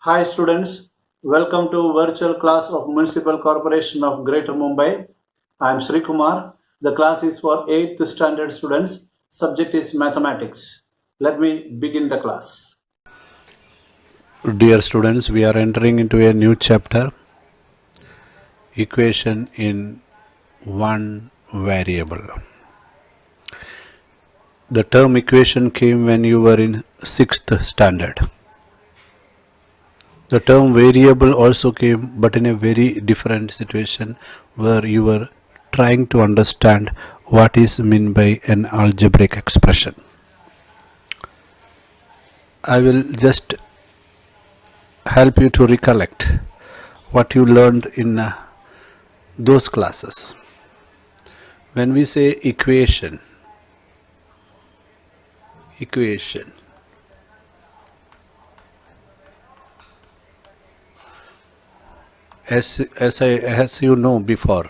Hi students, welcome to virtual class of Municipal Corporation of Greater Mumbai. I am Sri Kumar. The class is for 8th standard students. Subject is mathematics. Let me begin the class. Dear students, we are entering into a new chapter, equation in one variable. The term equation came when you were in 6th standard. The term variable also came, but in a very different situation where you were trying to understand what is meant by an algebraic expression. I will just help you to recollect what you learned in those classes. When we say equation, as you know before,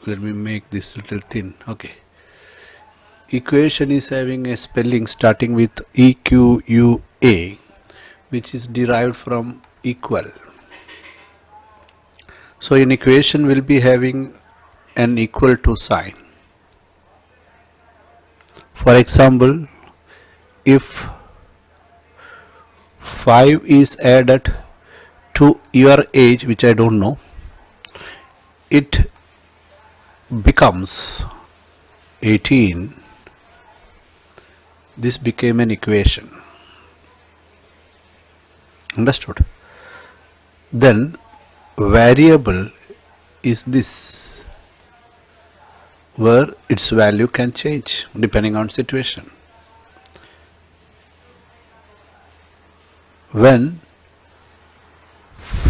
let me make this little thin. Okay, equation is having a spelling starting with EQUA, which is derived from equal. So an equation will be having an equal to sign. For example, if 5 is added to your age, which I don't know, it becomes 18. This became an equation. Understood? Then variable is this, where its value can change depending on situation. When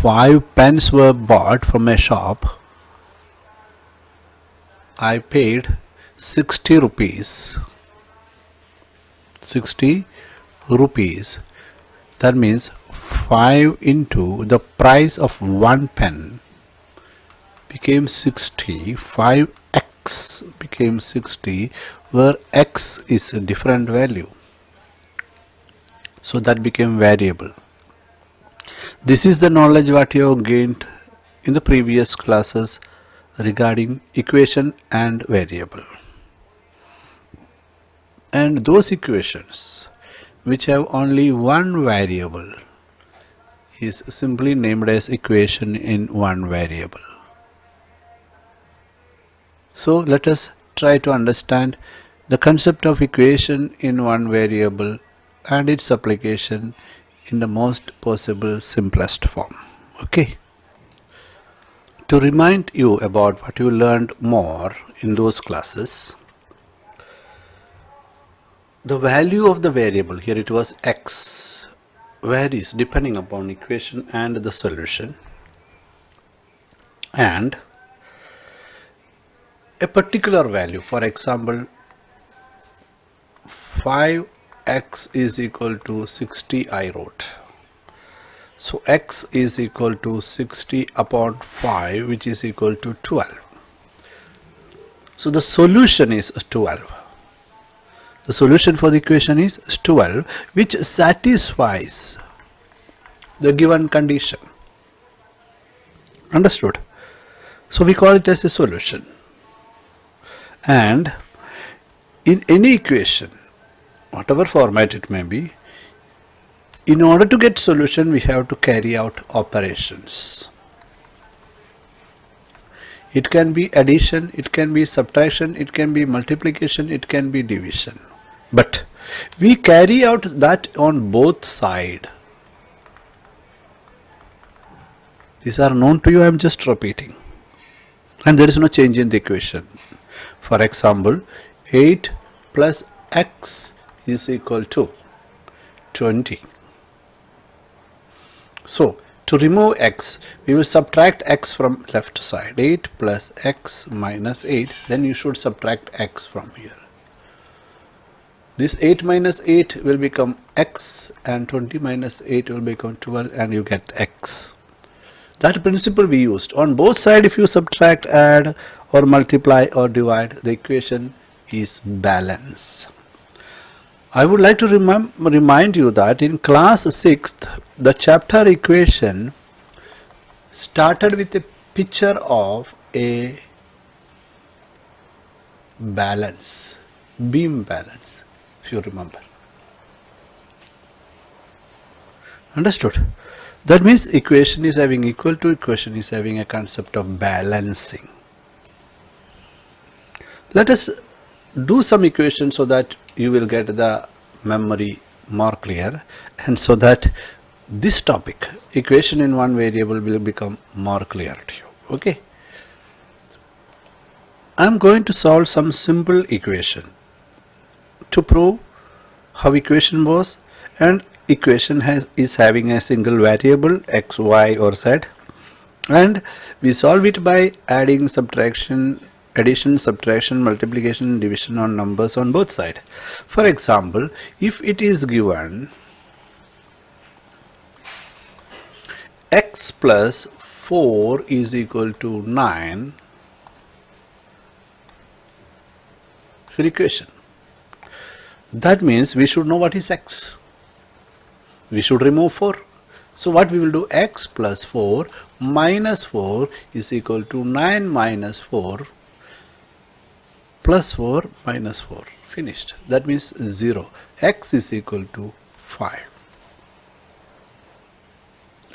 5 pens were bought from a shop, I paid 60 rupees. 60 rupees. That means 5 into the price of 1 pen became 60, 5x became 60, where x is a different value. So that became variable. This is the knowledge what you have gained in the previous classes regarding equation and variable. And those equations which have only one variable is simply named as equation in one variable. So let us try to understand the concept of equation in one variable and its application in the most possible simplest form. Okay. To remind you about what you learned more in those classes, the value of the variable, here it was x, varies depending upon equation and the solution, and a particular value, for example 5x is equal to 60, I wrote. So x is equal to 60 upon 5, which is equal to 12. So the solution is 12. The solution for the equation is 12, which satisfies the given condition. Understood? So we call it as a solution. And in any equation, whatever format it may be, in order to get solution, we have to carry out operations. It can be addition, it can be subtraction, it can be multiplication, it can be division. But we carry out that on both sides. These are known to you, I am just repeating. And there is no change in the equation. For example, 8 plus x is equal to 20. So to remove x, we will subtract x from left side. 8 plus x minus 8, then you should subtract x from here. This 8 minus 8 will become x, and 20 minus 8 will become 12, and you get x. That principle we used. On both sides, if you subtract, add or multiply or divide, the equation is balance. I would like to remind you that in class 6th, the chapter equation started with a picture of a balance, beam balance, if you remember. Understood? That means equation is having equal to, equation is having a concept of balancing. Let us do some equations so that you will get the memory more clear, and so that this topic, equation in one variable, will become more clear to you. Okay? I am going to solve some simple equation to prove how equation was, and equation is having a single variable x, y or z, and we solve it by adding, subtraction, addition, subtraction, multiplication, division on numbers on both sides. For example, if it is given x plus 4 is equal to 9, it's an equation. That means we should know what is x. We should remove 4. So what we will do, x plus 4 minus 4 is equal to 9 minus 4 plus 4 minus 4. Finished. That means 0. X is equal to 5.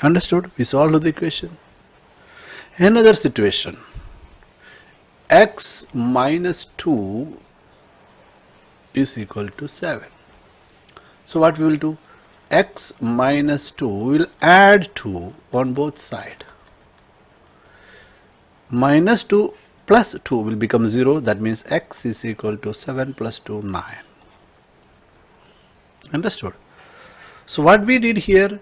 Understood? We solved the equation. Another situation. X minus 2 is equal to 7. So what we will do? X minus 2 will add 2 on both sides. Minus 2 plus 2 will become 0. That means x is equal to 7 plus 2, 9. Understood? So what we did here,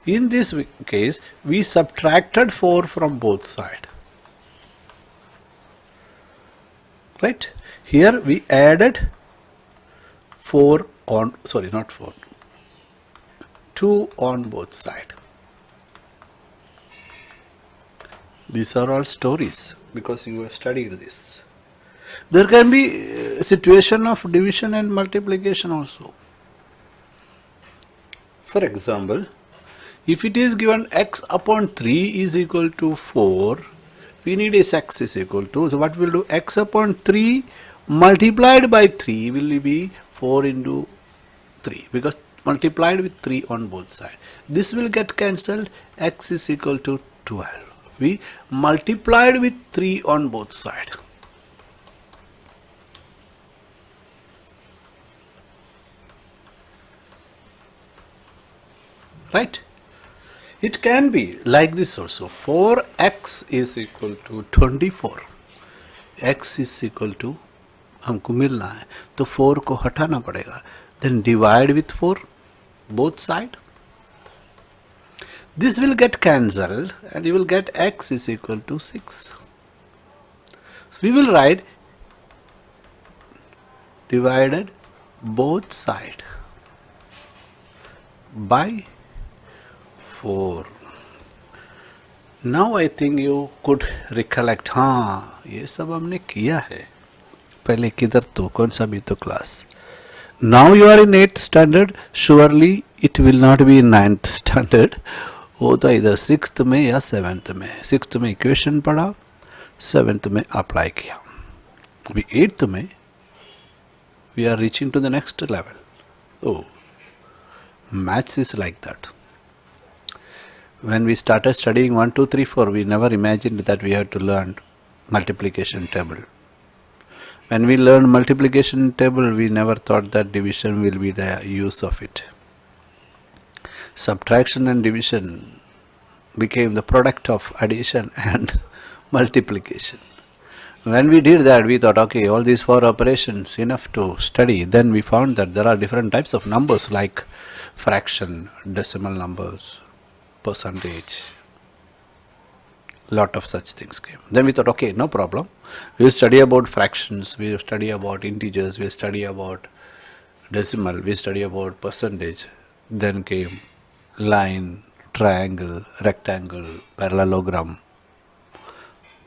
in this case, we subtracted 4 from both sides. Right? Here we added 4 on, sorry, not 4, 2 on both sides. These are all stories because you have studied this. There can be a situation of division and multiplication also. For example, if it is given x upon 3 is equal to 4, we need is x is equal to, so what we will do, x upon 3 multiplied by 3 will be 4 into 3, because multiplied with 3 on both sides. This will get cancelled, x is equal to 12. We multiplied with 3 on both sides. Right? It can be like this also. 4x is equal to 24. x is equal to, हमको मिलना है तो 4 को हटाना पड़ेगा. Then divide with 4 both sides. This will get cancelled and you will get x is equal to 6. So we will write divided both sides by 4. Now I think you could recollect, हाँ ये सब हमने किया है पहले किधर तो कौन सा भी तो class. Now you are in 8th standard, surely it will not be in 9th standard. वो तो इधर 6th में या 7th में. 6th में इक्वेशन पढ़ा, 7th में अप्लाई किया. अभी 8th में we are reaching to the next level. Oh, maths is like that. When we started studying 1, 2, 3, 4, we never imagined that we had to learn multiplication table. When we learned multiplication table, we never thought that division will be the use of it. Subtraction and division became the product of addition and multiplication. When we did that, we thought, okay, all these 4 operations enough to study. Then we found that there are different types of numbers like fraction, decimal numbers, percentage, lot of such things came. Then we thought, okay, no problem. We will study about fractions, we will study about integers, we will study about decimal, we will study about percentage. Then came line, triangle, rectangle, parallelogram.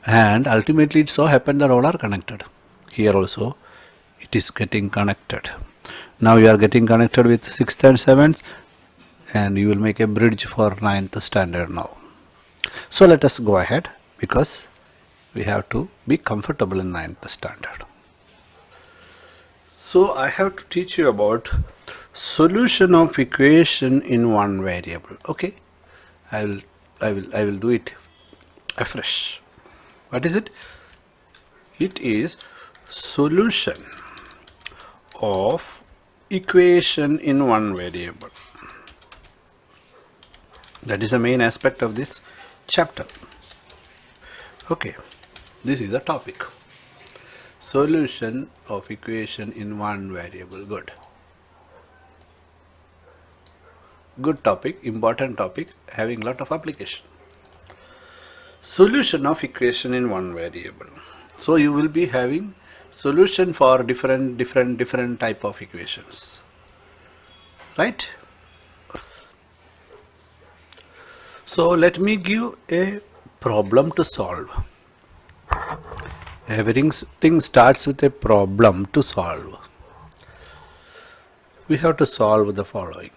And ultimately it so happened that all are connected. Here also it it is getting connected. Now you are getting connected with 6th and 7th, and you will make a bridge for 9th standard now. So let us go ahead, because we have to be comfortable in 9th standard. So I have to teach you about solution of equation in one variable. Okay, I will do it afresh. What is it? It is solution of equation in one variable. That is the main aspect of this chapter. Okay, this is the topic. Solution of equation in one variable. Good topic, important topic, having lot of application. Solution of equation in one variable. So you will be having solution for different type of equations, right? So let me give a problem to solve. Everything starts with a problem to solve. We have to solve the following.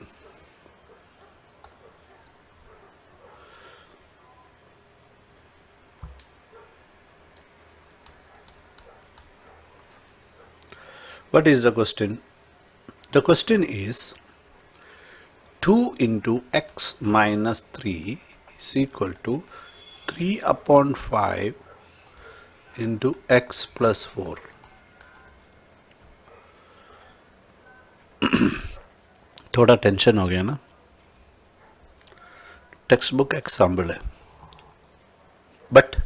What is the question? The question is 2 into x minus 3 is equal to 3 upon 5 into x plus 4. थोड़ा tension हो गया ना, text book example है, but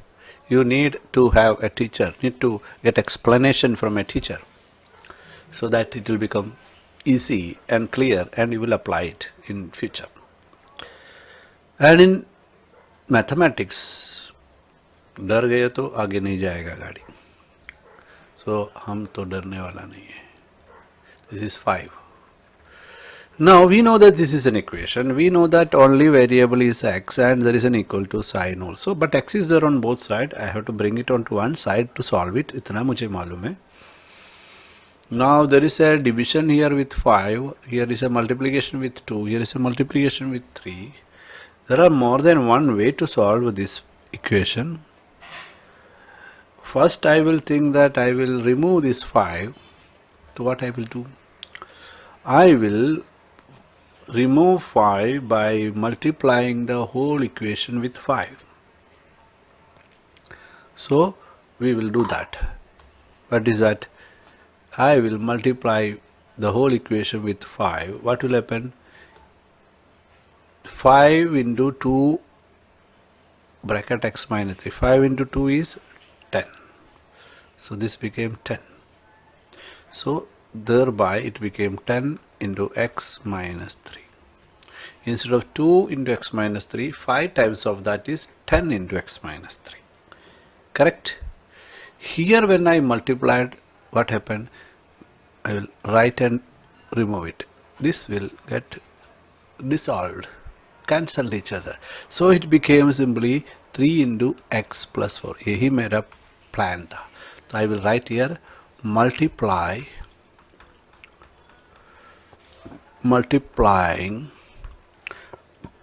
you need to have a teacher, need to get explanation from a teacher, so that it will become easy and clear and you will apply it in future. And in mathematics, डर गए तो आगे नहीं जाएगा गाड़ी. So हम तो डरने वाला नहीं है. This is 5. Now we know that this is an equation. We know that only variable is x and there is an equal to sign also. But x is there on both sides. I have to bring it onto one side to solve it. इतना मुझे मालूम है. Now there is a division here with 5. Here is a multiplication with 2. Here is a multiplication with 3. There are more than one way to solve this equation. First I will think that I will remove this 5. So what I will do? I will remove 5 by multiplying the whole equation with 5. So we will do that. What is that? I will multiply the whole equation with 5. What will happen? 5 into 2 bracket x minus 3. 5 into 2 is 10. So this became 10. So thereby it became 10 into x minus 3. Instead of 2 into x minus 3, 5 times of that is 10 into x minus 3. Correct? Here when I multiplied, what happened? I will write and remove it. This will get dissolved, cancelled each other. So it became simply 3 into x plus 4. यही मेरा plan था. So I will write here multiplying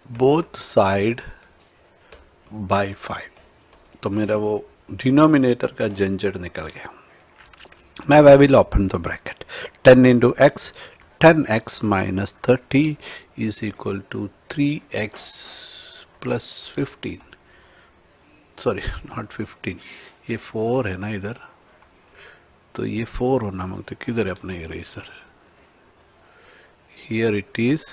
both side by 5. तो मेरा वो denominator का झंझट निकल गया. Now I will open the bracket. 10 into x, 10x minus 30 is equal to 3x plus 15. Sorry, not 15. ये 4 है ना इधर, तो ये 4 होना मांगते. किधर है अपना eraser? Here it is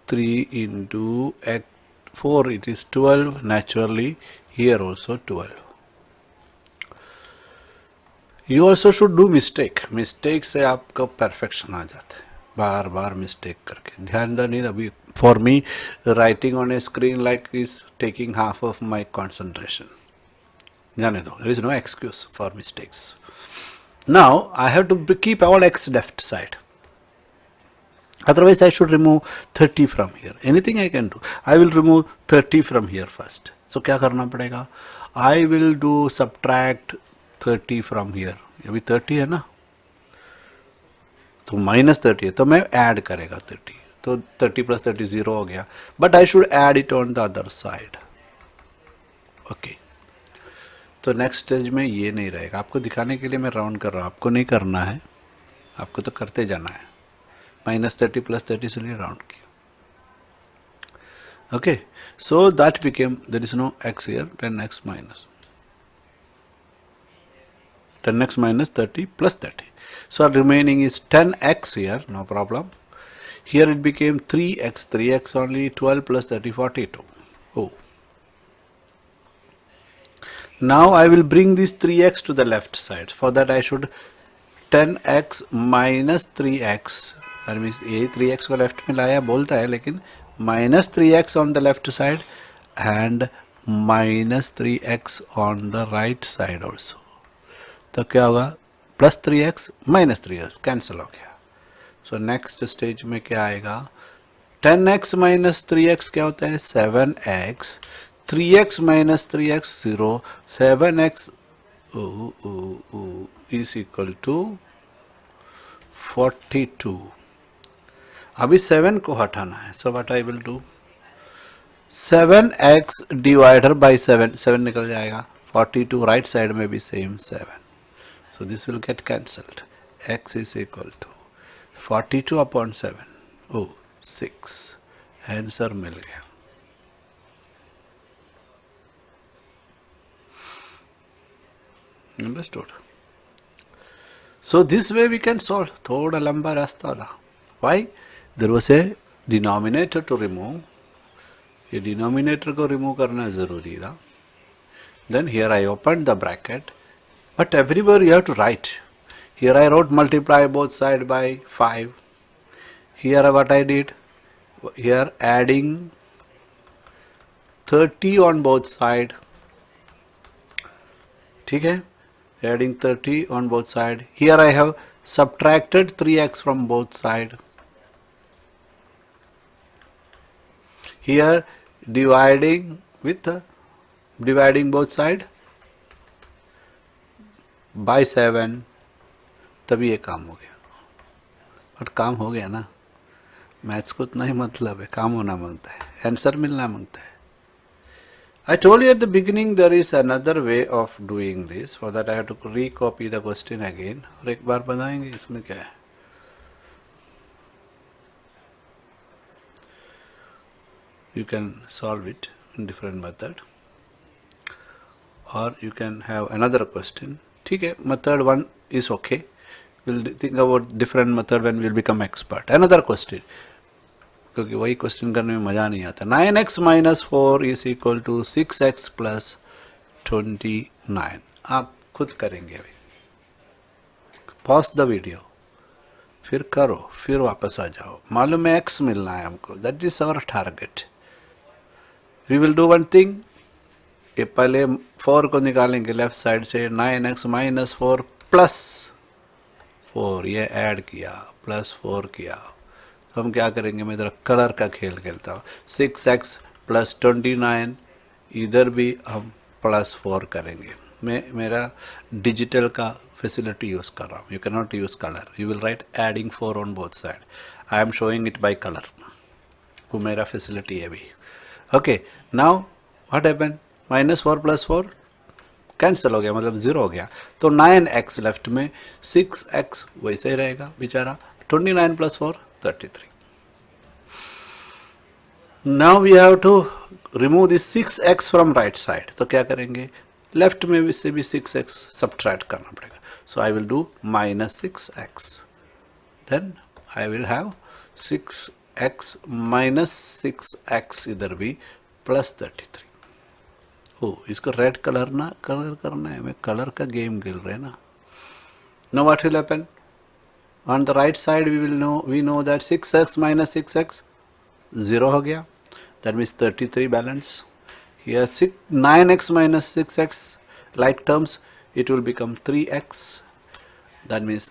3 into x 4, it is 12. Naturally here also 12. You also should do mistake. Mistake से आपका perfection आ जाता है. बार बार mistake करके ध्यान देना नहीं. अभी for me writing on a screen like is taking half of my concentration. जाने दो. There is no excuse for mistakes. Now I have to keep all x left side. Otherwise I should remove 30 from here. Anything I can do. I will remove 30 from here first. So क्या करना पड़ेगा? I will do subtract 30 from here, अभी 30 है ना, तो -30 है, तो मैं ऐड करेगा 30, तो 30 + 30 0 हो गया, but I should add it on the other side. Okay, तो नेक्स्ट स्टेज में ये नहीं रहेगा, आपको दिखाने के लिए मैं राउंड कर रहा हूँ, आपको नहीं करना है, आपको तो करते जाना है। -30 + 30 से लिए राउंड किया। Okay, so that became, there is no x here, 10x minus 30 plus 30. So our remaining is 10x here, no problem. Here it became 3x only, 12 plus 30, 42. Oh. Now I will bring this 3x to the left side. For that I should 10x minus 3x. That means ये 3x को left में लाया बोलता है, लेकिन -3x on the left side and -3x on the right side also. तो क्या होगा, +3x -3x कैंसिल हो गया। सो नेक्स्ट स्टेज में क्या आएगा, 10x minus 3x क्या होता है, 7x, 3x minus 3x 0, 7x is equal to 42। अभी 7 को हटाना है, so what I will do, 7x divider by 7, 7 निकल जाएगा, 42 राइट साइड में भी same 7, so this will get cancelled, x is equal to 42 upon 7, 6, answer मिल गया। Understood? So this way we can solve, थोड़ा लंबा रास्ता था। Why? There was a denominator to remove, ये डिनोमिनेटर को रिमूव करना जरूरी था। Then here I open the bracket, but everywhere you have to write. Here I wrote multiply both side by 5। Here what I did, here adding 30 on both side, ठीक है, adding 30 on both side. Here I have subtracted 3x from both side. Here dividing both side by 7, तभी ये काम हो गया। But काम हो गया ना, मैथ्स को उतना ही मतलब है, काम होना मांगता है, आंसर मिलना मांगता है। I told you at the beginning there is another way of doing this. For that I have to recopy the question again. और एक बार बनाएंगे, इसमें क्या है, you can solve it in different method, or you can have another question. ठीक है, method 1 is okay. We'll think about different method when we'll become expert. Another question, क्योंकि वही क्वेश्चन करने में मज़ा नहीं आता। 9x minus 4 is equal to 6x plus 29। आप खुद करेंगे, अभी पॉज द वीडियो, फिर करो, फिर वापस आ जाओ। मालूम है x मिलना है हमको, that is our target. We will do one thing, ये पहले 4 को निकालेंगे लेफ्ट साइड से, 9x minus 4 plus 4, ये ऐड किया, +4 किया, तो हम क्या करेंगे, मैं इधर कलर का खेल खेलता हूँ। 6x plus 29, इधर भी हम +4 करेंगे। मैं मेरा डिजिटल का फैसिलिटी यूज़ कर रहा हूँ, you can not use colour, you will write adding 4 on both side, I am showing it by colour, वो मेरा फैसिलिटी है अभी। Okay, now what happen, -4 + 4 cancel हो गया, मतलब 0 हो गया, तो 9x लेफ्ट में, 6x वैसे ही रहेगा बेचारा, 29 + 4 33। Now we have to remove this 6x from right side, तो क्या करेंगे, लेफ्ट में भी से भी 6x सब्ट्रैक्ट करना पड़ेगा, so I will do -6x, then I will have 6x minus 6x इधर भी +33। इसको रेड कलर करना है, मैं कलर का गेम खेल रहे हैं ना। Now what will happen? On the right side we know that 6x minus 6x 0 हो गया, that means 33 balance. Here 9x minus 6x, like terms, it will become 3x, that means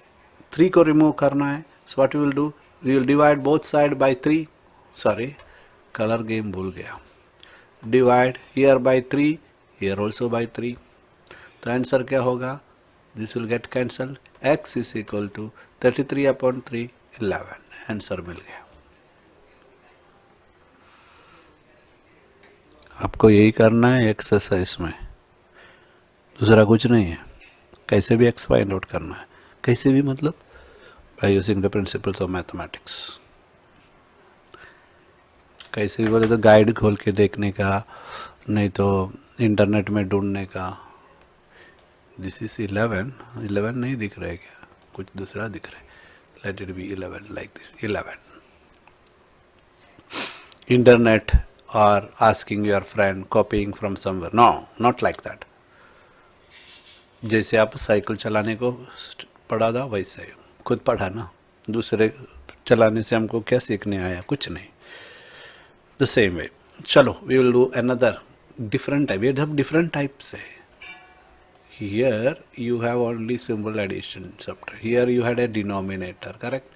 3 को remove करना है, so what we will do, we will divide both side by 3, sorry color game भूल गया, divide here by 3, here also by 3, तो answer क्या होगा, This will get cancelled. X is equal to 33 upon 3, 11. Answer मिल गया. आपको यही करना है एक्सरसाइज में, दूसरा कुछ नहीं है. कैसे भी एक्स फाइंड आउट करना है, कैसे भी मतलब by using the principles of mathematics. कैसे भी बोले तो गाइड खोल के देखने का, नहीं तो इंटरनेट में ढूंढने का. This is 11. 11 नहीं दिख रहा है क्या, कुछ दूसरा दिख रहा है. Let it be 11 like this 11. Internet or asking your friend, copying from somewhere. No, not like that. जैसे आप साइकिल चलाने को पढ़ा था वैसे ही खुद पढ़ा ना. दूसरे चलाने से हमको क्या सीखने आया, कुछ नहीं. The same way. चलो, we will do another different type. We have different types. Here you have only simple addition subtraction. Here you had a denominator, correct?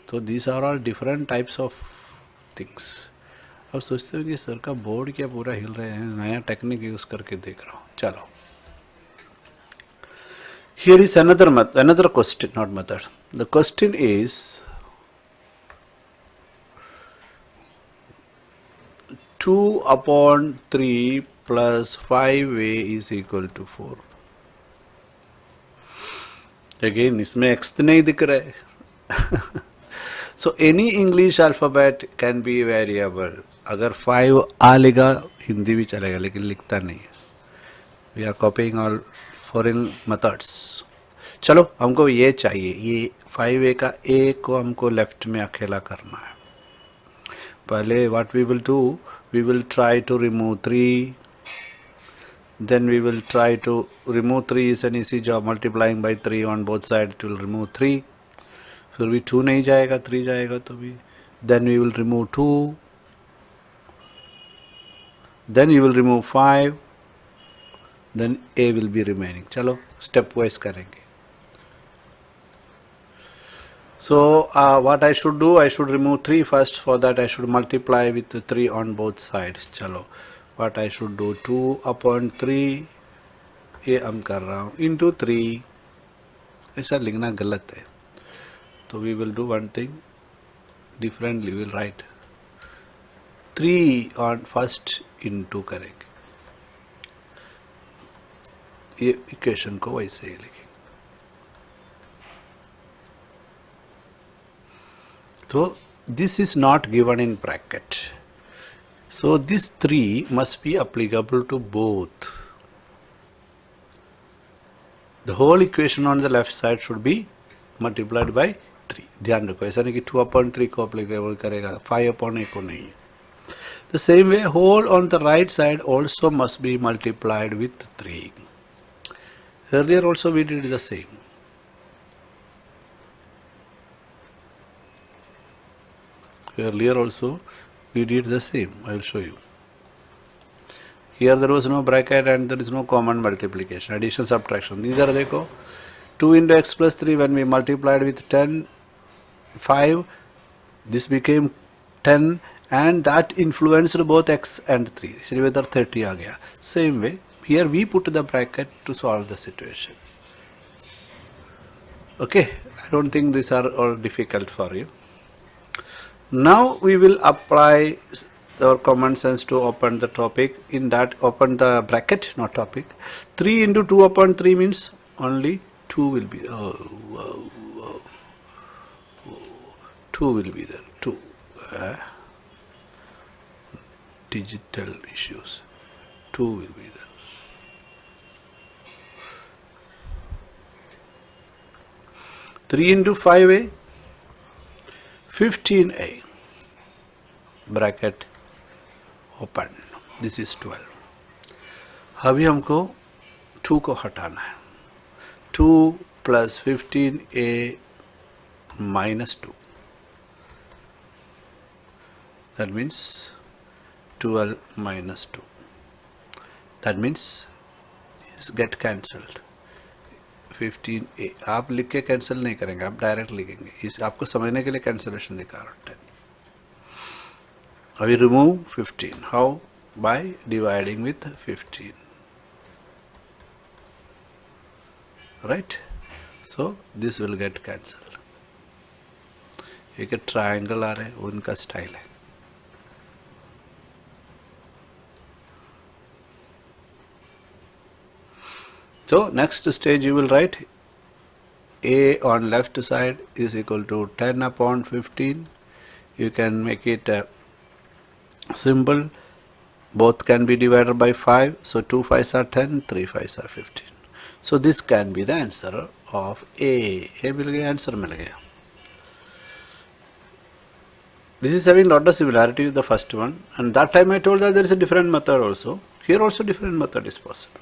So these are all different types of things. अब सोचते हो कि sir का board क्या पूरा हिल रहे हैं, नया टेक्निक यूज करके देख रहा हूँ. चलो, here is another question, not method. The question is 2 upon 3 plus 5a is equal to 4. Again, इसमें x तो नहीं दिख रहा है. So any English alphabet can be variable. अगर 5 आ लेगा हिंदी भी चलेगा, लेकिन लिखता नहीं है. We are copying all foreign methods. चलो, हमको ये चाहिए, ये 5a का a को हमको लेफ्ट में अकेला करना है. पहले what we will do, we will try to remove 3, then we will try to remove 3 is an easy job. Multiplying by 3 on both sides, it will remove 3. फिर भी 2 नहीं जाएगा, 3 जाएगा तो भी. Then we will remove 2. Then you will remove 5. Then a will be remaining. चलो step wise करेंगे. So what I should do, I should remove 3 first. For that I should multiply with 3 on both sides. चलो, what I should do, 2 upon 3, ये हम कर रहा हूँ, into 3. ऐसा लिखना गलत है. तो we will do one thing differently. We will write 3 on first into करेंगे. ये इक्वेशन को वैसे ही लिखेंगे. तो this is not given in bracket. So this 3 must be applicable to both. The whole equation on the left side should be multiplied by 3. ध्यान रखो, ऐसा नहीं कि 2 upon 3 को applicable करेगा, 5 upon a को नहीं. The same way, whole on the right side also must be multiplied with 3. Earlier also we did the same. Earlier also we did the same. I will show you. Here there was no bracket and there is no common multiplication, addition, subtraction. These are देखो, 2 into x plus 3, when we multiplied with 10, 5, this became 10, and that influenced both x and 3. इसलिए इधर 30 आ गया. Same way, here we put the bracket to solve the situation. Okay, I don't think these are all difficult for you. Now we will apply our common sense to open the topic. In that, open the bracket, not topic. 3 into 2 upon 3 means only 2 will be. 2 will be there. 2. Digital issues. 2 will be there. Three into 5a, 15a. Bracket open. This is 12. अभी हमको 2 को हटाना है. 2 plus 15a minus 2. That means 12 minus 2. That means is get cancelled. 15a आप लिख के cancel नहीं करेंगे, आप डायरेक्ट लिखेंगे. इस आपको समझने के लिए कैंसिलेशन दिखा रहा हूँ. I will remove 15. How? By dividing with 15. right? So this will get cancelled. एक ट्रायंगल आ रहे हैं, उनका स्टाइल है. So next stage you will write a on left side is equal to 10 upon 15. You can make it simple. Both can be divided by 5. So 2 5s are 10, 3 5s are 15. So this can be the answer of A. A मिल गया, answer मिल गया. This is having lot of similarity with the first one, and that time I told that there is a different method also. Here also different method is possible.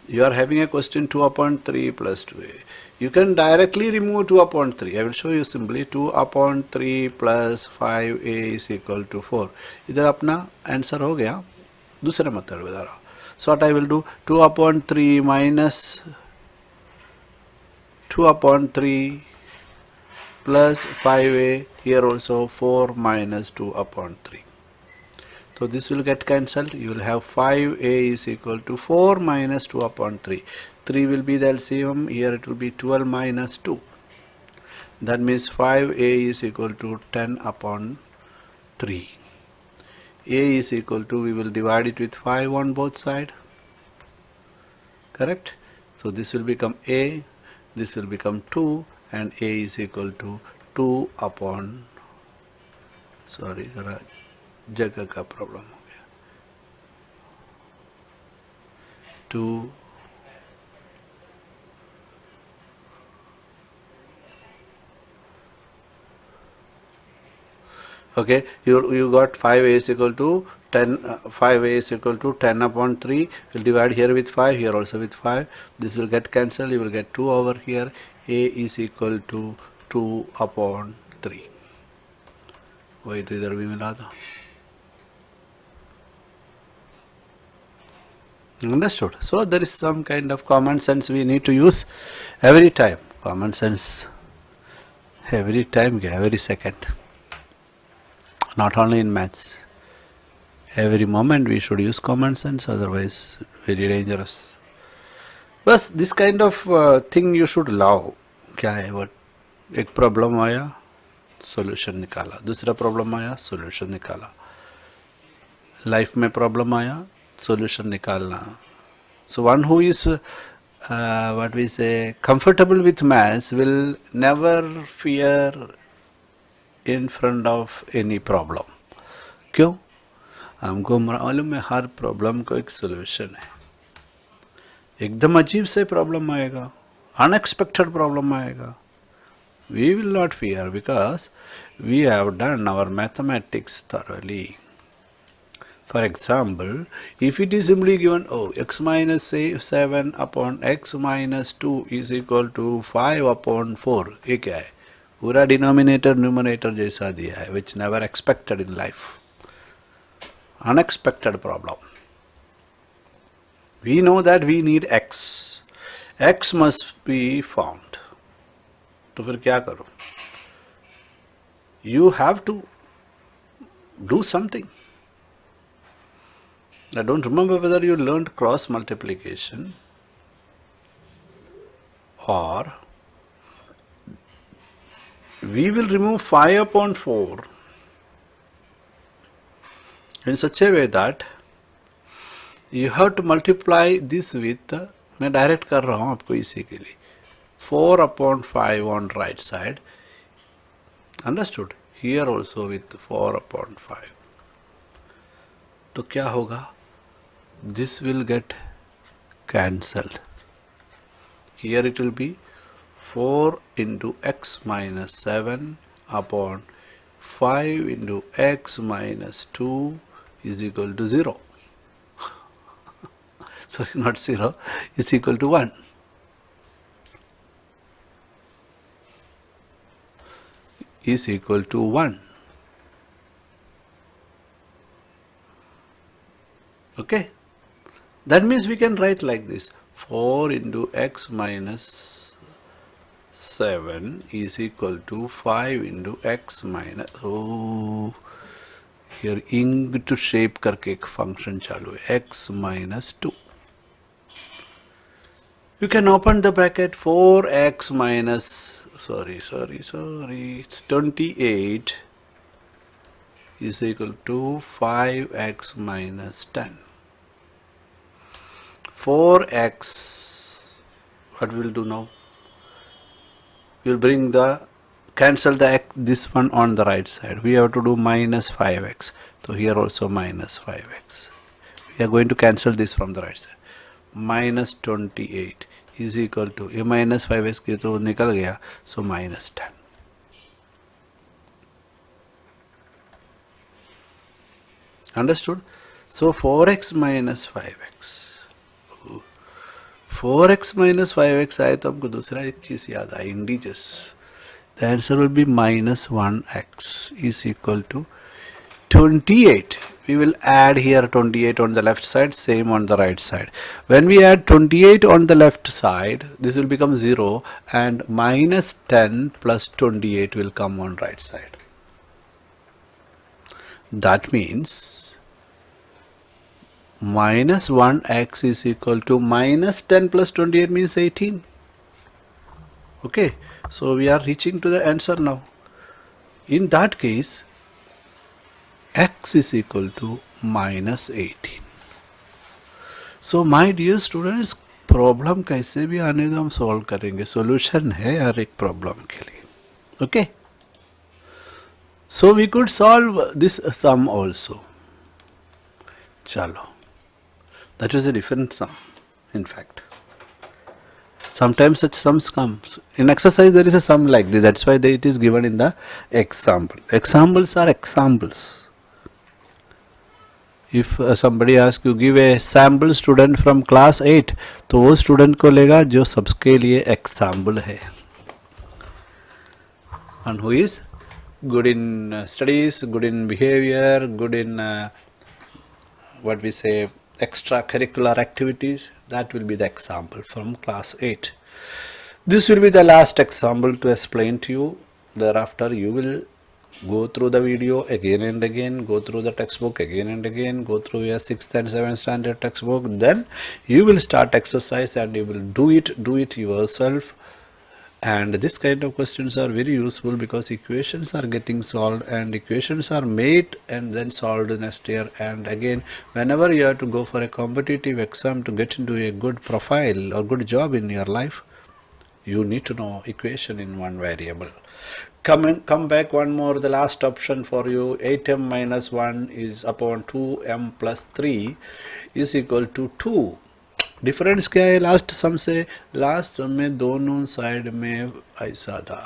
You are having a question 2 upon 3 plus 2a. You can directly remove 2 upon 3. I will show you simply 2 upon 3 plus 5a is equal to 4. इधर अपना answer हो गया. दूसरा method बता रहा. So what I will do, 2 upon 3 minus 2 upon 3 plus 5a, here also 4 minus 2 upon 3. So this will get cancelled. You will have 5a is equal to 4 minus 2 upon 3. 3 will be the LCM. Here it will be 12 minus 2. That means 5a is equal to 10 upon 3. A is equal to, we will divide it with 5 on both sides. Correct? So this will become a, this will become 2, and a is equal to 2 upon, sorry, जरा जगह का problem हो गया, 2 okay, you got 5a is equal to 10, 5a is equal to 10 upon 3. We'll divide here with 5, here also with 5. This will get cancelled. You will get 2 over here. A is equal to 2 upon 3. वही तो इधर भी मिला था. Understood? So there is some kind of common sense we need to use every time. Common sense every time, every second. Not only in maths. Every moment we should use common sense, otherwise very dangerous. बस this kind of thing you should love. क्या है वो? एक problem आया, solution निकाला. दूसरा problem आया, solution निकाला. लाइफ में प्रॉब्लम आया, solution निकालना. So one who is what we say comfortable with maths will never fear in front of any problem. क्यों? हमको मालूम है हर प्रॉब्लम को एक सोल्यूशन है. एकदम अजीब से प्रॉब्लम आएगा, अनएक्सपेक्टेड प्रॉब्लम आएगा, we will not fear because we have done our mathematics thoroughly. For example, if it is simply given, x minus 7 upon x minus 2 is equal to 5 upon 4, ये क्या है? पूरा डिनोमिनेटर न्यूमरेटर जैसा दिया है, which never expected in life. Unexpected problem. We know that we need x. X must be found. तो फिर क्या करो? You have to do something. I don't remember whether you learned cross multiplication or we will remove 5 upon 4 in such a way that you have to multiply this with, मैं direct कर रहा हूँ आपको इसी के लिए, 4 upon 5 on right side. Understood? Here also with 4 upon 5. तो क्या होगा? This will get cancelled. Here it will be 4 into x minus 7 upon 5 into x minus 2 is equal to 0. Sorry, not 0, is equal to 1. Is equal to 1. Okay? That means we can write like this, 4 into x minus 7 is equal to 5 into x minus, here ing to shape करके एक function चालू है, x minus 2. You can open the bracket 4x minus, it's 28 is equal to 5x minus 10. 4x, what we'll do now? We'll bring cancel this one on the right side. We have to do minus 5x. So here also minus 5x. We are going to cancel this from the right side. Minus 28 is equal to, ये minus 5x के तो निकल गया, so minus 10. Understood? So 4x minus 5x. 4x minus 5x आए तो हमको दूसरा एक चीज याद आए, integers. The answer will be minus 1x is equal to 28. We will add here 28 on the left side, same on the right side. When we add 28 on the left side, this will become 0 and minus 10 plus 28 will come on right side. That means minus 1x is equal to minus 10 plus 28 means 18. Okay, so we are reaching to the answer now. In that case, x is equal to minus 18. So my dear students, problem कैसे भी आने दो हम solve करेंगे. Solution है हर एक problem के लिए. Okay, so we could solve this sum also. चलो, that is a different sum. In fact, sometimes such sums come in exercise. There is a sum like this. That's why it is given in the example. Examples are examples. If somebody asks you give a sample student from class 8, तो वो student को लेगा जो सबके लिए example है. And who is good in studies, good in behavior, good in what we say extracurricular activities, that will be the example from class 8. This will be the last example to explain to you. Thereafter you will go through the video again and again, go through the textbook again and again, go through your 6th and 7th standard textbook. Then you will start exercise and you will do it yourself. And this kind of questions are very useful because equations are getting solved and equations are made and then solved next year. And again, whenever you have to go for a competitive exam to get into a good profile or good job in your life, you need to know equation in one variable. Come back one more, the last option for you. 8m minus 1 is upon 2m plus 3 is equal to 2. Difference क्या है last सम से? Last सम में दोनों side में ऐसा था.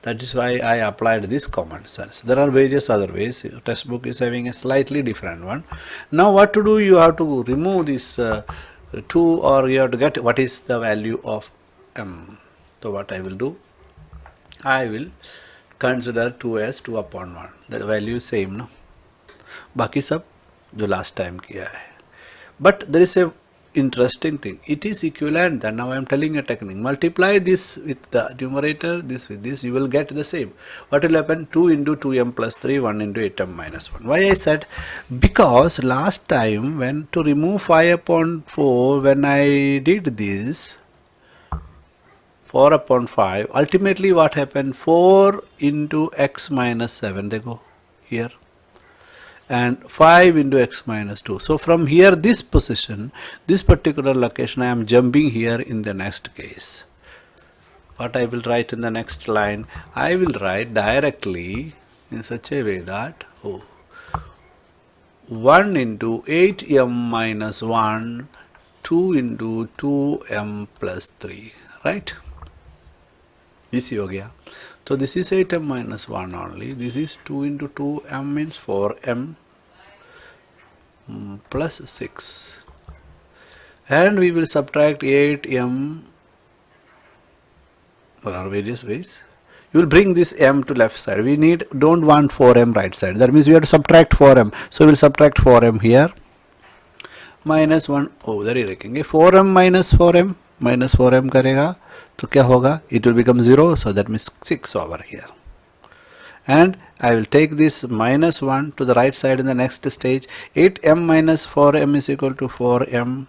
That is why I applied this common sense. There are various other ways. Your textbook is having a slightly different one. Now what to do? You have to remove this 2, or you have to get what is the value of m. So what I will do? I will consider 2 as 2 upon 1. The value is same, no? बाकी सब जो last time किया है. But there is a interesting thing. It is equivalent. And now I am telling a technique. Multiply this with the numerator, this with this, you will get the same. What will happen? 2 into 2m plus 3, 1 into 8m minus 1. Why I said? Because last time when to remove 5 upon 4, when I did this 4 upon 5, ultimately what happened? 4 into x minus 7, they go here, and 5 into x minus 2. So from here, this position, this particular location, I am jumping here in the next case. What I will write in the next line? I will write directly in such a way that 1 into 8m minus 1, 2 into 2m plus 3, right? This हो गया. So this is 8m minus 1 only. This is 2 into 2m means 4m plus 6. And we will subtract 8m. There are various ways. You will bring this m to left side. We don't want 4m right side. That means we have to subtract 4m. So we will subtract 4m here. Minus 1. Oh, there is 4m minus 4m. Minus 4m करेगा तो क्या होगा? It will become 0, so that means 6 over here. And I will take this minus 1 to the right side in the next stage. 8m minus 4m is equal to 4m,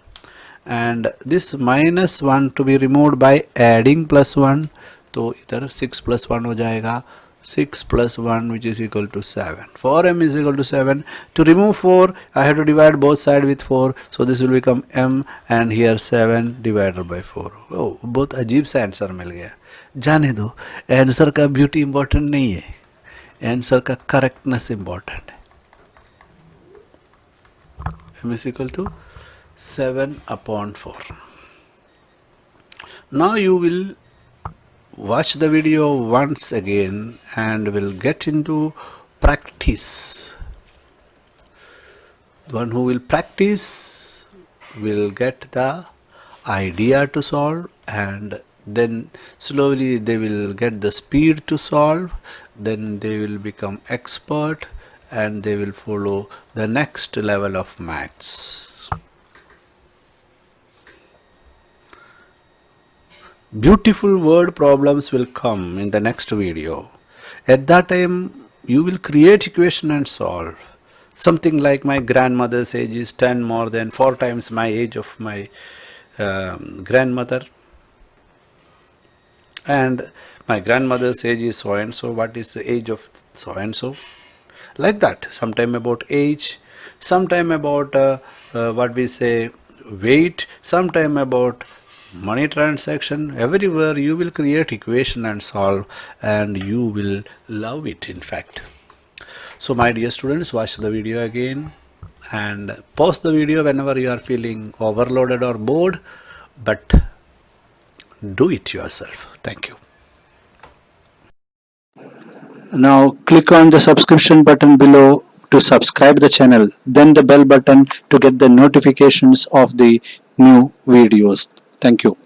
and this minus 1 to be removed by adding plus 1, तो इधर 6 plus 1 हो जाएगा, 6 plus 1 which is equal to 7. 4m is equal to 7. To remove 4 I have to divide both sides with 4, so this will become m and here 7 divided by 4. Oh, बहुत अजीब सा answer मिल गया. जाने दो, आंसर का ब्यूटी इंपॉर्टेंट नहीं है, आंसर का करेक्टनेस इंपॉर्टेंट है. m is equal to 7 upon 4. Now you will watch the video once again and will get into practice. The one who will practice will get the idea to solve, and then slowly they will get the speed to solve, then they will become expert and they will follow the next level of maths. Beautiful word problems will come in the next video. At that time you will create equation and solve. Something like my grandmother's age is 10 more than 4 times my age of my grandmother, and my grandmother's age is so and so, what is the age of so and so, like that. Sometime about age, sometime about what we say weight, sometime about money transaction. Everywhere you will create equation and solve, and you will love it, in fact. So my dear students, watch the video again and pause the video whenever you are feeling overloaded or bored, but do it yourself. Thank you. Now click on the subscription button below to subscribe the channel, then the bell button to get the notifications of the new videos. Thank you.